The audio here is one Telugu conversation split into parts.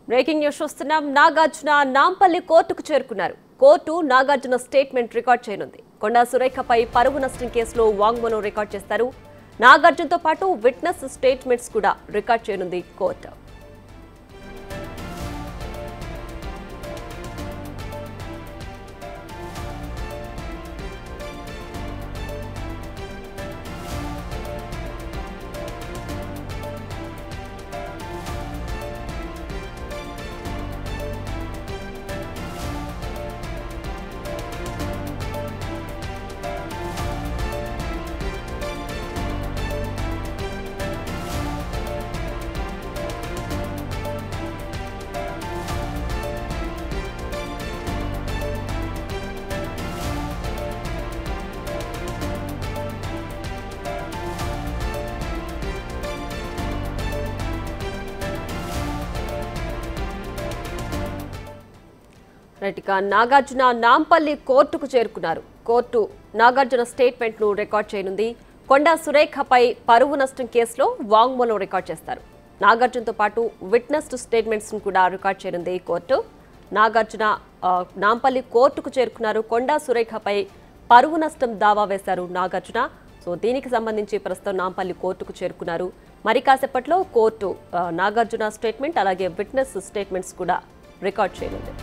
బ్రేకింగ్ న్యూస్ చూస్తున్నాం. నాగార్జున నాంపల్లి కోర్టుకు చేరుకున్నారు. కోర్టు నాగార్జున స్టేట్మెంట్ రికార్డ్ చేయనుంది. కొండా సురేఖపై పరువు నష్టం కేసులో వాంగ్మూలం రికార్డ్ చేస్తారు. నాగార్జునతో పాటు విట్నెస్ స్టేట్మెంట్స్ కూడా రికార్డ్ చేయనుంది కోర్టు. రైట్గా నాగార్జున నాంపల్లి కోర్టుకు చేరుకున్నారు. కోర్టు నాగార్జున స్టేట్మెంట్ ను రికార్డ్ చేయనుంది. కొండా సురేఖపై పరువు నష్టం కేసులో వాంగ్మూలం రికార్డ్ చేస్తారు. నాగార్జునతో పాటు విట్నెస్ స్టేట్మెంట్స్ ను కూడా రికార్డ్ చేయనుంది కోర్టు. నాగార్జున నాంపల్లి కోర్టుకు చేరుకున్నారు. కొండా సురేఖపై పరువు నష్టం దావా వేశారు నాగార్జున. సో దీనికి సంబంధించి ప్రస్తుతం నాంపల్లి కోర్టుకు చేరుకున్నారు. మరి కాసేపట్లో కోర్టు నాగార్జున స్టేట్మెంట్ అలాగే విట్నెస్ స్టేట్మెంట్స్ కూడా రికార్డ్ చేయనుంది.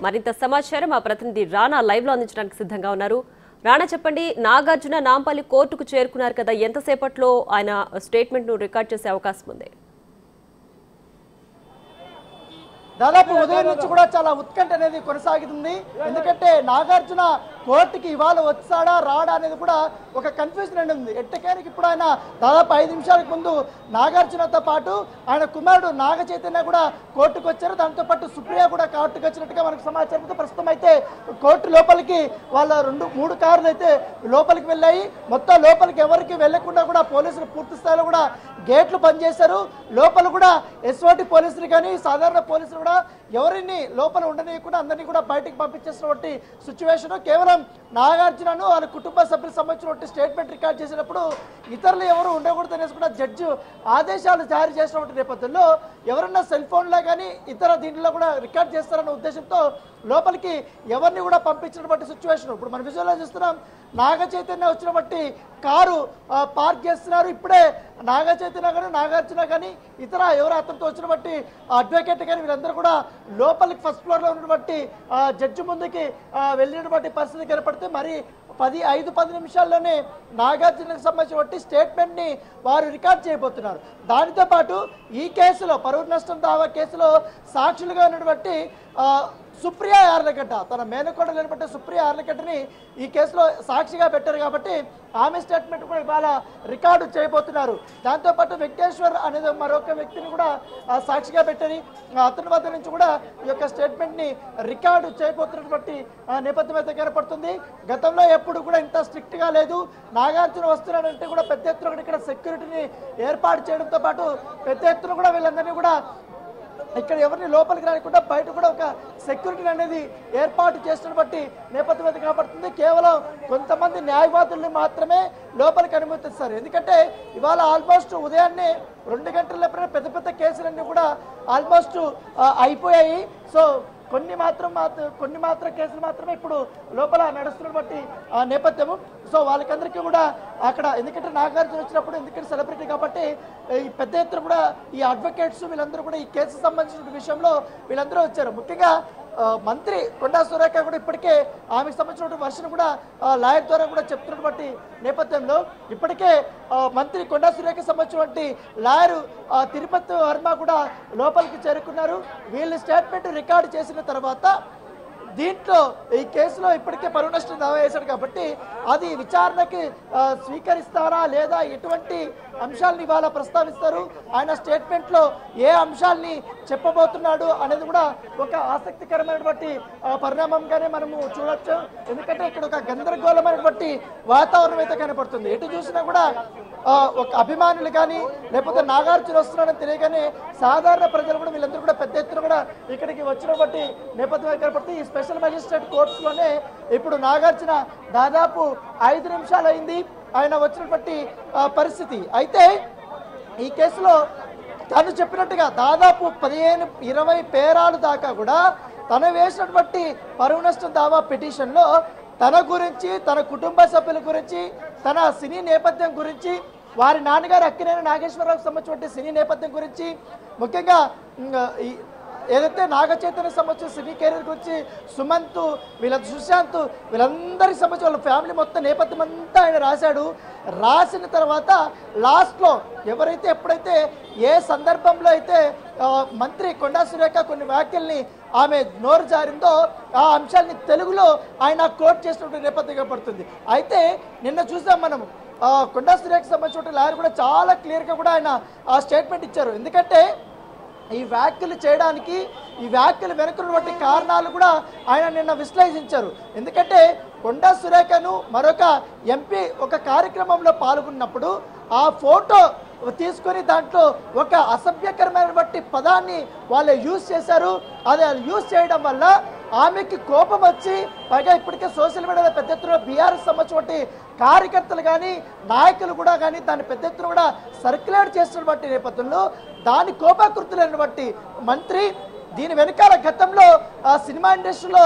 మరింత సమాచారం మా ప్రతినిధి రాణా లైవ్ లో అందించడానికి సిద్ధంగా ఉన్నారు. రాణా, చెప్పండి, నాగార్జున నాంపల్లి కోర్టుకు చేరుకున్నారు కదా, ఎంతసేపట్లో ఆయన స్టేట్మెంట్ ను రికార్డ్ చేసే అవకాశం ఉంది? దాదాపు ఉదయం నుంచి కూడా చాలా ఉత్కంఠ అనేది కొనసాగుతుంది. ఎందుకంటే నాగార్జున కోర్టుకి ఇవాళ వచ్చాడా రాడా అనేది కూడా ఒక కన్ఫ్యూజన్ అనేది ఉంది. ఎట్టకేనికి ఇప్పుడు ఆయన దాదాపు 5 నిమిషాలకు ముందు నాగార్జునతో పాటు ఆయన కుమారుడు నాగ చైతన్య కూడా కోర్టుకు వచ్చారు. దాంతో పాటు సుప్రియ కూడా కోర్టుకు వచ్చినట్టుగా మనకు సమాచారం. ప్రస్తుతం అయితే కోర్టు లోపలికి వాళ్ళ 2-3 కార్లు అయితే లోపలికి వెళ్ళాయి. మొత్తం లోపలికి ఎవరికి వెళ్లకుండా కూడా పోలీసులు పూర్తి స్థాయిలో కూడా గేట్లు బంద్ చేశారు. లోపల కూడా ఎస్ఓటి పోలీసులు కానీ సాధారణ పోలీసులు కూడా ఎవరిని లోపల ఉండనీయకుండా అందరినీ కూడా బయటకు పంపించేసినటువంటి సిచ్యువేషన్. కేవలం నాగార్జునను వాళ్ళ కుటుంబ సభ్యులకు సంబంధించినటువంటి స్టేట్మెంట్ రికార్డ్ చేసినప్పుడు ఇతరులు ఎవరు ఉండకూడదు అనేసి కూడా జడ్జి ఆదేశాలు జారీ చేసినటువంటి నేపథ్యంలో ఎవరన్నా సెల్ ఫోన్లో కానీ ఇతర దీంట్లో కూడా రికార్డ్ చేస్తారన్న ఉద్దేశంతో లోపలికి ఎవరిని కూడా పంపించినటువంటి సిచ్యువేషన్. ఇప్పుడు మన విజువల్లో చూస్తున్నాం. నాగ చైతన్య వచ్చినటువంటి కారు పార్క్ చేస్తున్నారు. ఇప్పుడే నాగ చైతన్య కానీ నాగార్జున కానీ ఇతర ఎవరు అతనితో వచ్చినటువంటి అడ్వకేట్ కానీ వీళ్ళందరూ కూడా లోపలికి ఫస్ట్ ఫ్లోర్లో ఉన్నటువంటి జడ్జి ముందుకి వెళ్ళినటువంటి పరిస్థితి కనపడితే మరి 5-10 నిమిషాల్లోనే నాగార్జునకు సంబంధించినటువంటి స్టేట్మెంట్ని వారు రికార్డ్ చేయబోతున్నారు. దానితో పాటు ఈ కేసులో పరువు నష్టం దావా కేసులో సాక్షులుగా ఉన్నటువంటి సుప్రియ యార్లగడ్డ, తన మేనకోడలు లేనటువంటి సుప్రియ యార్లగడ్డని ఈ కేసులో సాక్షిగా పెట్టారు కాబట్టి ఆమె స్టేట్మెంట్ కూడా ఇవాళ రికార్డు చేయబోతున్నారు. దాంతోపాటు వెంకటేశ్వర్ అనేది మరొక వ్యక్తిని కూడా సాక్షిగా పెట్టని అతని వద్ద నుంచి కూడా ఈ యొక్క స్టేట్మెంట్ని రికార్డు చేయబోతున్నటువంటి నేపథ్యం అయితే కనపడుతుంది. గతంలో ఎప్పుడు కూడా ఇంత స్ట్రిక్ట్గా లేదు. నాగార్జున వస్తున్నాడంటే కూడా పెద్ద ఎత్తున ఇక్కడ సెక్యూరిటీని ఏర్పాటు చేయడంతో పాటు పెద్ద ఎత్తున కూడా వీళ్ళందరినీ కూడా ఇక్కడ ఎవరిని లోపలికి రాకుండా బయట కూడా ఒక సెక్యూరిటీ అనేది ఏర్పాటు చేసినటువంటి నేపథ్యం అయితే కనబడుతుంది. కేవలం కొంతమంది న్యాయవాదుల్ని మాత్రమే లోపలికి అనుమతిస్తారు. ఎందుకంటే ఇవాళ ఆల్మోస్ట్ ఉదయాన్నే 2 గంటల పెద్ద పెద్ద కేసులన్నీ కూడా ఆల్మోస్ట్ అయిపోయాయి. సో కొన్ని మాత్రం కేసులు మాత్రమే ఇప్పుడు లోపల నడుస్తున్నటువంటి నేపథ్యము. సో వాళ్ళకందరికీ కూడా అక్కడ ఎందుకంటే నాగార్జున వచ్చినప్పుడు ఎందుకంటే సెలబ్రిటీ కాబట్టి ఈ పెద్ద ఎత్తున కూడా ఈ అడ్వకేట్స్ వీళ్ళందరూ కూడా ఈ కేసు సంబంధించిన విషయంలో వీళ్ళందరూ వచ్చారు. ముఖ్యంగా మంత్రి కొండా సురేఖ కూడా ఇప్పటికే ఆమెకు సంబంధించినటువంటి వర్షన్ కూడా లాయర్ ద్వారా కూడా చెప్తున్నటువంటి నేపథ్యంలో ఇప్పటికే మంత్రి కొండా సురేఖకు సంబంధించినటువంటి లాయరు తిరుపతి వర్మ కూడా లోపలికి చేరుకున్నారు. వీళ్ళు స్టేట్మెంట్ రికార్డు చేసిన తర్వాత దీంట్లో ఈ కేసులో ఇప్పటికే పరువు నష్టం దావా వేశాడు కాబట్టి అది విచారణకి స్వీకరిస్తారా లేదా ఎటువంటి అంశాలని ఇవాళ ప్రస్తావిస్తారు, ఆయన స్టేట్మెంట్లో ఏ అంశాలని చెప్పబోతున్నాడు అనేది కూడా ఒక ఆసక్తికరమైనటువంటి పరిణామంగానే మనము చూడొచ్చు. ఎందుకంటే ఇక్కడ ఒక గందరగోళమైనటువంటి వాతావరణం అయితే కనపడుతుంది. ఎటు చూసినా కూడా ఒక అభిమానులు కానీ లేకపోతే నాగార్జున వస్తున్నాడని తెలియగానే సాధారణ ప్రజలు కూడా వీళ్ళందరూ కూడా పెద్ద ఎత్తున కూడా ఇక్కడికి వచ్చినటువంటి నేపథ్యం కనపడుతుంది. ఈ స్పెషల్ మెజిస్ట్రేట్ కోర్ట్స్లోనే ఇప్పుడు నాగార్జున దాదాపు 5 నిమిషాలు అయింది ఆయన వచ్చినటువంటి పరిస్థితి. అయితే ఈ కేసులో తను చెప్పినట్టుగా దాదాపు 15-20 పేరాలు దాకా కూడా తను వేసినటువంటి పరువు నష్టం దావా పిటిషన్లో తన గురించి, తన కుటుంబ సభ్యుల గురించి, తన సినీ నేపథ్యం గురించి, వారి నాన్నగారు అక్కినేని నాగేశ్వరరావుకి సంబంధించిన సినీ నేపథ్యం గురించి, ముఖ్యంగా ఏదైతే నాగ చైతన్యకి సంబంధించిన సినీ కెరీర్ గురించి, సుమంత్, వీళ్ళ సుశాంత్, వీళ్ళందరికి సంబంధించి వాళ్ళ ఫ్యామిలీ మొత్తం నేపథ్యం అంతా ఆయన రాశాడు. రాసిన తర్వాత లాస్ట్లో ఎవరైతే ఎప్పుడైతే ఏ సందర్భంలో అయితే మంత్రి కొండా సురేఖ కొన్ని వ్యాఖ్యల్ని ఆమె నోరు జారిందో ఆ అంశాన్ని తెలుగులో ఆయన కోట్ చేసినటువంటి నేపథ్యంగా పడుతుంది. అయితే నిన్న చూసాం మనము కొండా సురేఖకు సంబంధించిన లాయర్ కూడా చాలా క్లియర్గా కూడా ఆయన ఆ స్టేట్మెంట్ ఇచ్చారు. ఎందుకంటే ఈ వ్యాఖ్యలు చేయడానికి, ఈ వ్యాఖ్యలు వెనుకున్నటువంటి కారణాలు కూడా ఆయన నిన్న విశ్లేషించారు. ఎందుకంటే కొండా సురేఖను మరొక ఎంపీ ఒక కార్యక్రమంలో పాల్గొన్నప్పుడు ఆ ఫోటో తీసుకొని దాంట్లో ఒక అసభ్యకరమైనటువంటి పదాన్ని వాళ్ళు యూజ్ చేశారు. అది యూజ్ చేయడం వల్ల ఆమెకి కోపం వచ్చి, పైగా ఇప్పటికే సోషల్ మీడియాలో పెద్ద ఎత్తున బీఆర్ఎస్ సంబంధించినటువంటి కార్యకర్తలు కానీ నాయకులు కూడా కానీ దాన్ని పెద్ద ఎత్తున కూడా సర్క్యులేట్ చేస్తున్నటువంటి నేపథ్యంలో దాని కోపాకృతులైనటువంటి మంత్రి దీని వెనకాల గతంలో సినిమా ఇండస్ట్రీలో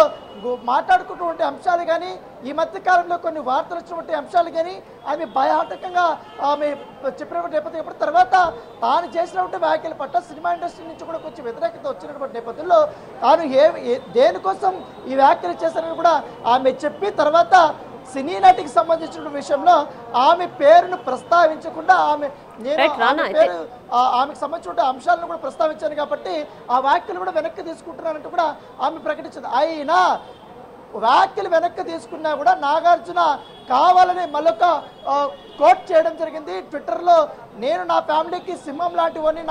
మాట్లాడుకున్నటువంటి అంశాలు కానీ, ఈ మధ్య కాలంలో కొన్ని వార్తలు వచ్చినటువంటి అంశాలు కానీ ఆమె భయాటకంగా ఆమె చెప్పినటువంటి నేపథ్యం తర్వాత తాను చేసినటువంటి వ్యాఖ్యల పట్ల సినిమా ఇండస్ట్రీ నుంచి కూడా కొంచెం వ్యతిరేకత వచ్చినటువంటి నేపథ్యంలో తాను దేనికోసం ఈ వ్యాఖ్యలు చేశారని కూడా ఆమె చెప్పి తర్వాత సినీ నటికి సంబంధించిన విషయంలో ఆమె పేరును ప్రస్తావించకుండా ఆమెకు సంబంధించిన అంశాలను కూడా ప్రస్తావించాను కాబట్టి ఆ వ్యాఖ్యలు కూడా వెనక్కి తీసుకుంటున్నారంటూ కూడా ఆమె ప్రకటించింది. అయినా వ్యాఖ్యలు వెనక్కి తీసుకున్నా కూడా నాగార్జున కావాలని మళ్ళొక కోట్ చేయడం జరిగింది ట్విట్టర్లో. నేను నా ఫ్యామిలీకి సింహం లాంటివని,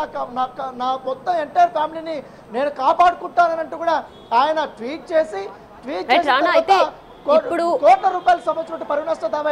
నా మొత్తం ఎంటైర్ ఫ్యామిలీని నేను కాపాడుకుంటానంటూ కూడా ఆయన ట్వీట్ చేసి ఇప్పుడు కోట్ల రూపాయలు సంబంధించిన పరువు నష్ట దావా